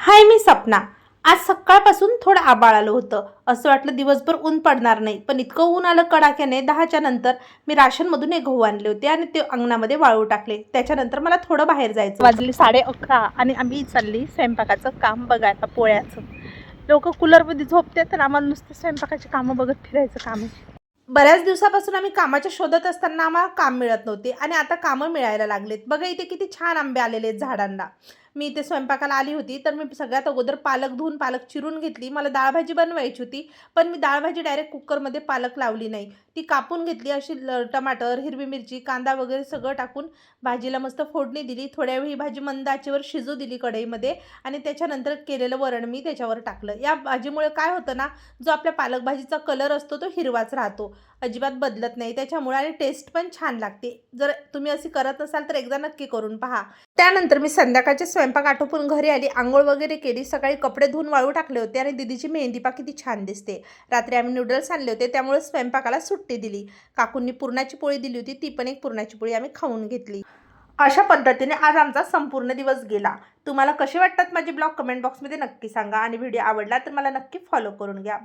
हाय, मी सपना. आज सकाळपासून थोडं आभाळ आलं होतं. असं वाटलं दिवसभर ऊन पडणार नाही, पण इतकं ऊन आलं कडाक्याने. 10च्या नंतर मी राशनमधून हे गहू आणले होते आणि ते अंगणामध्ये वाळू टाकले. त्याच्यानंतर मला थोडं बाहेर जायचं होतं. वाजले 11:30 आणि आम्ही चालली स्वयंपाकाचं काम बघायला, पोळ्याचं. लोक कूलरमध्ये झोपतात तर आम्हाला नुसतं स्वयंपाकाची कामं बघत फिरायचं काम आहे. बऱ्याच दिवसापासून आम्ही कामाच्या शोधात असताना आम्हाला काम मिळत नव्हते आणि आता कामं मिळायला लागलेत. बघा इथे किती छान आंबे आलेले आहेत झाडांना. मी इथे स्वयंपाकाला आली होती तर मी सगळ्यात अगोदर पालक धुवून पालक चिरून घेतली. मला डाळ भाजी बनवायची होती, पण मी डाळ भाजी डायरेक्ट कुकरमध्ये पालक लावली नाही. ती कापून घेतली अशी टमाटर, हिरवी मिरची, कांदा वगैरे सगळं टाकून भाजीला मस्त फोडणी दिली. थोड्या वेळ ही भाजी मंद आचेवर शिजू दिली कढईमध्ये आणि त्याच्यानंतर केलेलं वरण मी त्याच्यावर टाकलं. या भाजीमुळे काय होतं ना, जो आपल्या पालक भाजीचा कलर असतो तो हिरवाच राहतो, अजिबात बदलत नाही त्याच्यामुळे, आणि टेस्ट पण छान लागते. जर तुम्ही अशी करत असाल तर एकदा नक्की करून पहा. त्यानंतर मी संध्याकाळचे स्वयंपाक आटोपून घरी आली, आंघोळ वगैरे केली. सकाळी कपडे धुवून वाळू टाकले होते आणि दीदीची मेहंदी पा किती छान दिसते. रात्री आम्ही नूडल्स आणले होते त्यामुळे स्वयंपाकाला सुट्टी दिली. काकूंनी पुरणाची पोळी दिली होती, ती पण एक पुरणाची पोळी आम्ही खाऊन घेतली. अशा पद्धतीने आज आमचा संपूर्ण दिवस गेला. तुम्हाला कसे वाटतात माझे ब्लॉग कमेंट बॉक्समध्ये नक्की सांगा आणि व्हिडिओ आवडला तर मला नक्की फॉलो करून घ्या.